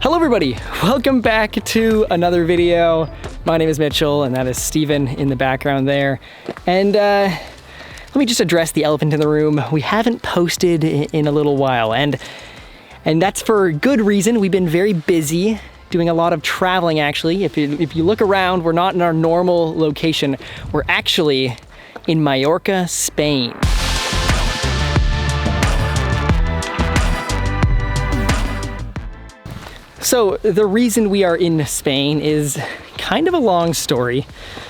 Hello everybody, welcome back to another video. My name is Mitchell and that is Steven in the background there. And let me just address the elephant in the room. We haven't posted in a little while and that's for good reason. We've been very busy doing a lot of traveling actually. If you look around, we're not in our normal location. We're actually in Mallorca, Spain. So the reason we are in Spain is kind of a long story,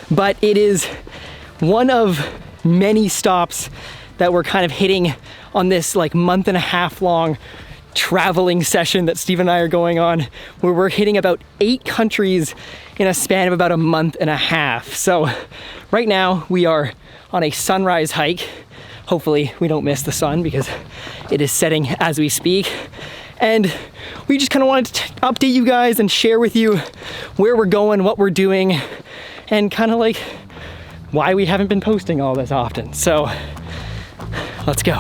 but it is one of many stops that we're kind of hitting on this like month and a half long traveling session that Steve and I are going on, where we're hitting about 8 countries in a span of about a month and a half. So right now we are on a sunrise hike. Hopefully we don't miss the sun because it is setting as we speak. And we just kind of wanted to update you guys and share with you where we're going, what we're doing, and kind of like why we haven't been posting all this often. So let's go.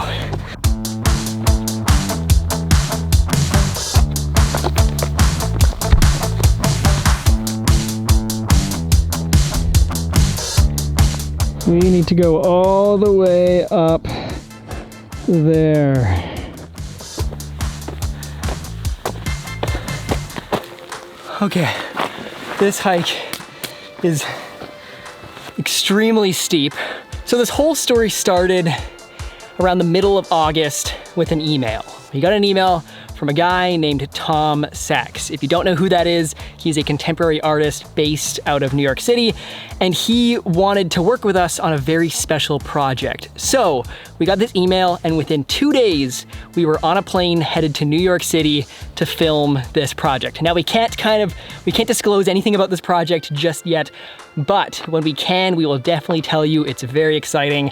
We need to go all the way up there. Okay, this hike is extremely steep. So this whole story started around the middle of August with an email. We got an email from a guy named Tom Sachs. If you don't know who that is, he's a contemporary artist based out of New York City, and he wanted to work with us on a very special project. So we got this email, and within 2 days, we were on a plane headed to New York City to film this project. Now we can't disclose anything about this project just yet, but when we can, we will definitely tell you. It's very exciting.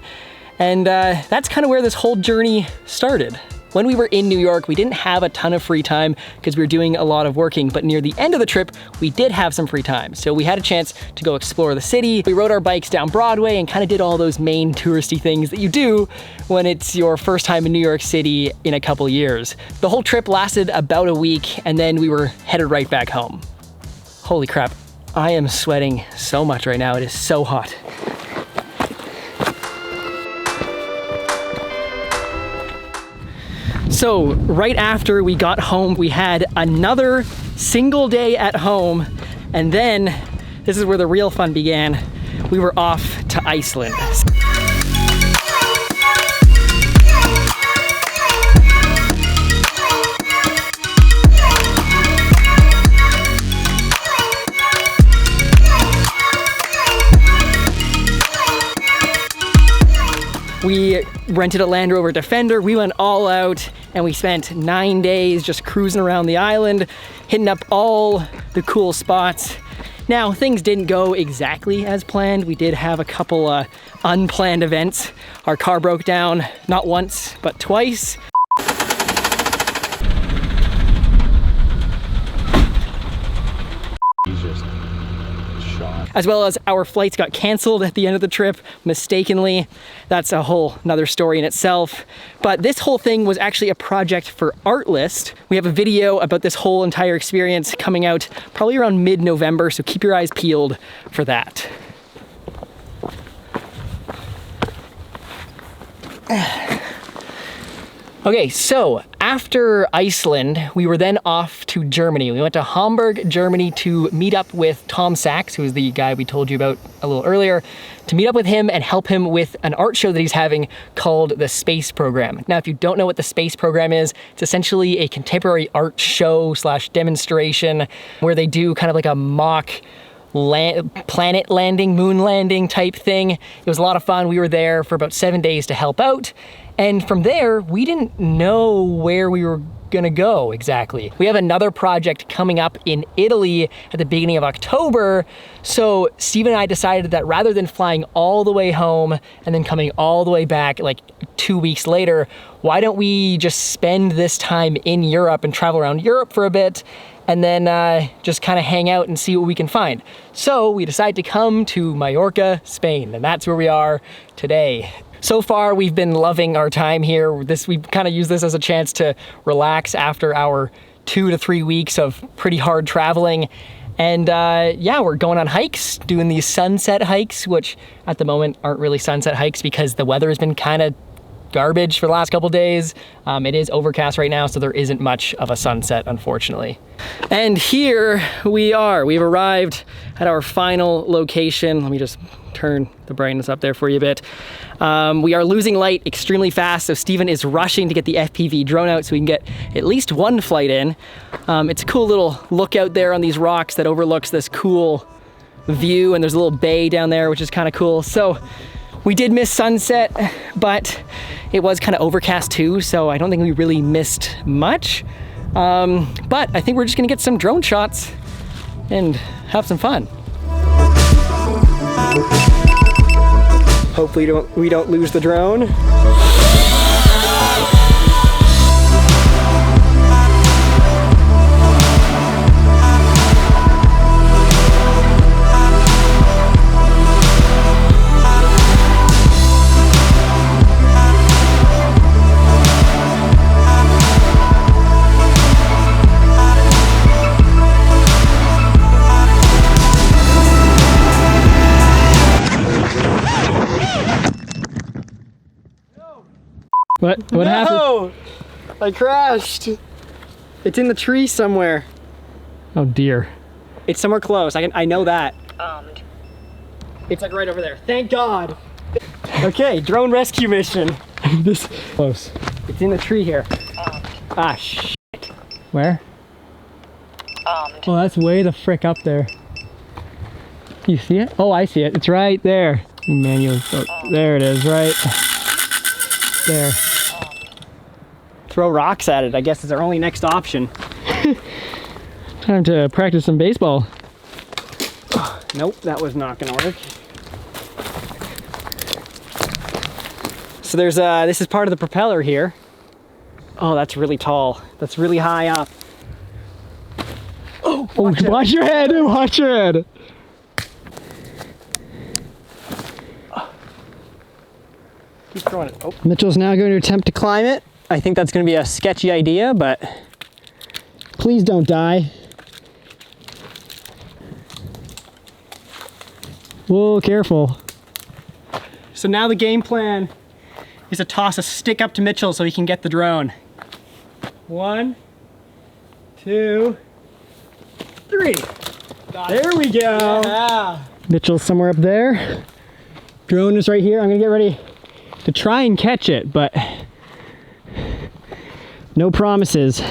And that's kind of where this whole journey started. When we were in New York, we didn't have a ton of free time because we were doing a lot of working, but near the end of the trip, we did have some free time. So we had a chance to go explore the city. We rode our bikes down Broadway and kind of did all those main touristy things that you do when it's your first time in New York City in a couple years. The whole trip lasted about a week and then we were headed right back home. Holy crap, I am sweating so much right now. It is so hot. So right after we got home, we had another single day at home, and then this is where the real fun began. We were off to Iceland. We rented a Land Rover Defender, we went all out, and we spent 9 days just cruising around the island, hitting up all the cool spots. Now, things didn't go exactly as planned. We did have a couple unplanned events. Our car broke down, not once, but twice. As well as our flights got canceled at the end of the trip, mistakenly. That's a whole nother story in itself. But this whole thing was actually a project for Artlist. We have a video about this whole entire experience coming out probably around mid-November, so keep your eyes peeled for that. Okay, so after Iceland, we were then off to Germany. We went to Hamburg, Germany to meet up with Tom Sachs, who is the guy we told you about a little earlier, to meet up with him and help him with an art show that he's having called the Space Program. Now, if you don't know what the Space Program is, it's essentially a contemporary art show / demonstration where they do kind of like a mock planet landing, moon landing type thing. It was a lot of fun. We were there for about 7 days to help out. And from there, we didn't know where we were gonna go exactly. We have another project coming up in Italy at the beginning of October. So Steve and I decided that rather than flying all the way home and then coming all the way back like 2 weeks later, why don't we just spend this time in Europe and travel around Europe for a bit and then just kind of hang out and see what we can find. So we decided to come to Mallorca, Spain, and that's where we are today. So far, we've been loving our time here. We kind of use this as a chance to relax after our 2 to 3 weeks of pretty hard traveling. And yeah, we're going on hikes, doing these sunset hikes, which at the moment aren't really sunset hikes because the weather has been kind of garbage for the last couple days. It is overcast right now, so there isn't much of a sunset, unfortunately. And here we are. We've arrived at our final location. Let me just turn the brightness up there for you a bit. We are losing light extremely fast, so Steven is rushing to get the FPV drone out so we can get at least one flight in. It's a cool little lookout there on these rocks that overlooks this cool view, and there's a little bay down there, which is kind of cool. So we did miss sunset, but it was kind of overcast too, so I don't think we really missed much. But I think we're just gonna get some drone shots and have some fun. Hopefully we don't lose the drone. What happened? No! I crashed. It's in the tree somewhere. Oh dear. It's somewhere close. I know that. It's like right over there. Thank God. Okay, drone rescue mission. This close. It's in the tree here. Ah shit. Where? Oh, that's way the frick up there. You see it? Oh, I see it. It's right there. Manual. Oh, there it is, right there. Throw rocks at it, I guess, is our only next option. Time to practice some baseball. Nope, that was not gonna work. So there's this is part of the propeller here. Oh, that's really tall. That's really high up. Oh, watch your head, watch your head. Keep throwing it. Oh. Mitchell's now going to attempt to climb it. I think that's going to be a sketchy idea, but please don't die. Whoa, careful. So now the game plan is to toss a stick up to Mitchell so he can get the drone. 1, 2, 3. There we go. Yeah. Mitchell's somewhere up there. Drone is right here. I'm going to get ready to try and catch it, but no promises.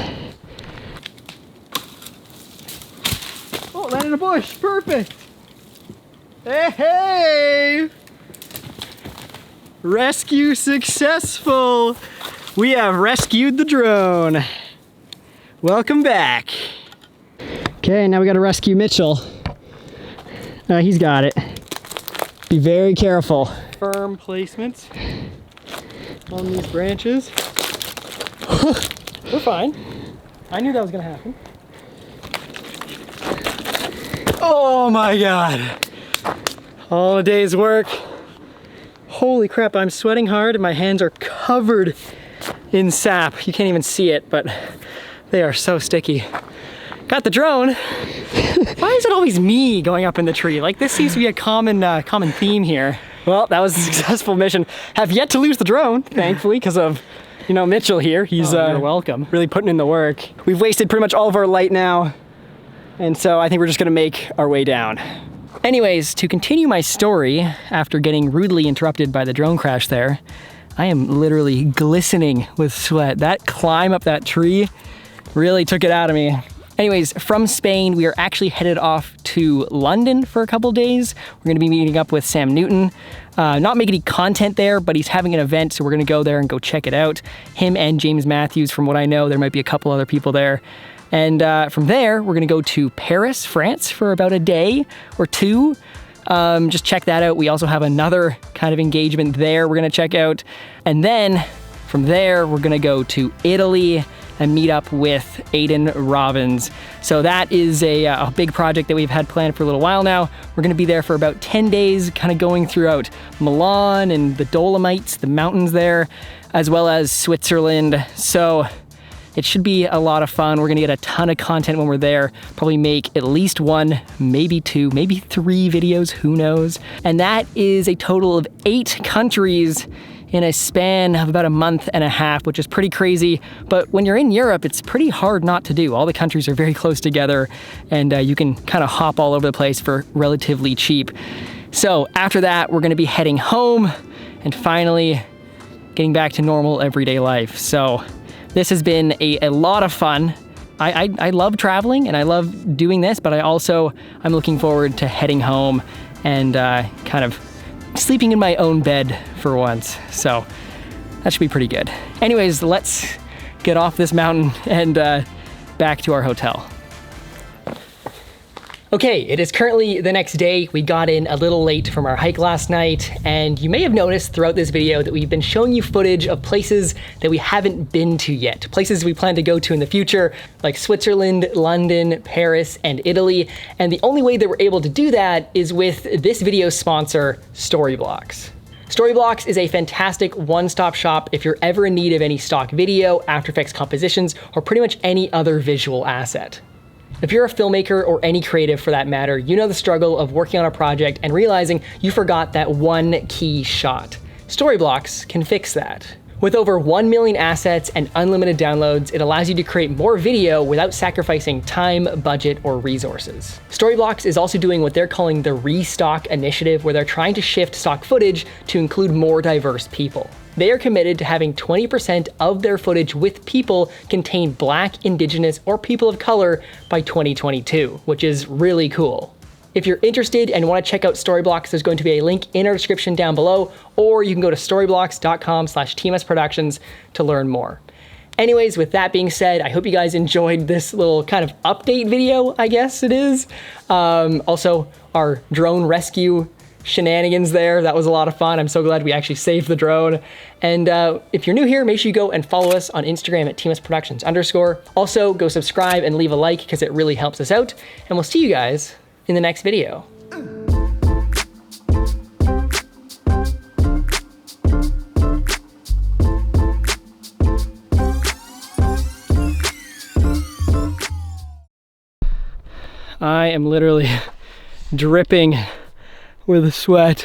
Oh, landed in a bush. Perfect. Hey! Rescue successful. We have rescued the drone. Welcome back. Okay, now we got to rescue Mitchell. He's got it. Be very careful. Firm placement on these branches. We're fine. I knew that was gonna happen. Oh my God. All a day's work. Holy crap, I'm sweating hard and my hands are covered in sap. You can't even see it, but they are so sticky. Got the drone. Why is it always me going up in the tree? Like, this seems to be a common theme here. Well, that was a successful mission. Have yet to lose the drone, thankfully, because of, you know, Mitchell here. He's you're welcome. Really putting in the work. We've wasted pretty much all of our light now, and so I think we're just gonna make our way down. Anyways, to continue my story, after getting rudely interrupted by the drone crash there, I am literally glistening with sweat. That climb up that tree really took it out of me. Anyways, from Spain, we are actually headed off to London for a couple days. We're gonna be meeting up with Sam Newton. Not making any content there, but he's having an event, so we're gonna go there and go check it out. Him and James Matthews, from what I know, there might be a couple other people there. And from there, we're gonna go to Paris, France for about a day or two. Just check that out. We also have another kind of engagement there we're gonna check out. And then from there, we're gonna go to Italy and meet up with Aidan Robbins. So that is a big project that we've had planned for a little while now. We're gonna be there for about 10 days, kind of going throughout Milan and the Dolomites, the mountains there, as well as Switzerland. So It should be a lot of fun. We're gonna get a ton of content when we're there, probably make at least 1, maybe 2, maybe 3 videos, who knows? And that is a total of 8 countries in a span of about a month and a half, which is pretty crazy. But when you're in Europe, it's pretty hard not to do. All the countries are very close together, and you can kind of hop all over the place for relatively cheap. So after that, we're gonna be heading home and finally getting back to normal everyday life. So this has been a lot of fun. I love traveling and I love doing this, but I'm looking forward to heading home and kind of sleeping in my own bed for once. So that should be pretty good. Anyways, let's get off this mountain and back to our hotel. Okay, it is currently the next day. We got in a little late from our hike last night, and you may have noticed throughout this video that we've been showing you footage of places that we haven't been to yet, places we plan to go to in the future, like Switzerland, London, Paris, and Italy. And the only way that we're able to do that is with this video's sponsor, Storyblocks. Storyblocks is a fantastic one-stop shop if you're ever in need of any stock video, After Effects compositions, or pretty much any other visual asset. If you're a filmmaker or any creative for that matter, you know the struggle of working on a project and realizing you forgot that one key shot. Storyblocks can fix that. With over 1 million assets and unlimited downloads, it allows you to create more video without sacrificing time, budget, or resources. Storyblocks is also doing what they're calling the Restock Initiative, where they're trying to shift stock footage to include more diverse people. They are committed to having 20% of their footage with people contain Black, Indigenous, or people of color by 2022, which is really cool. If you're interested and want to check out Storyblocks, there's going to be a link in our description down below, or you can go to storyblocks.com/TMSproductions to learn more. Anyways, with that being said, I hope you guys enjoyed this little kind of update video, I guess it is. Also, our drone rescue shenanigans there. That was a lot of fun. I'm so glad we actually saved the drone. And if you're new here, make sure you go and follow us on Instagram at TMSproductions_. Also, go subscribe and leave a like because it really helps us out. And we'll see you guys in the next video. I am literally dripping with sweat.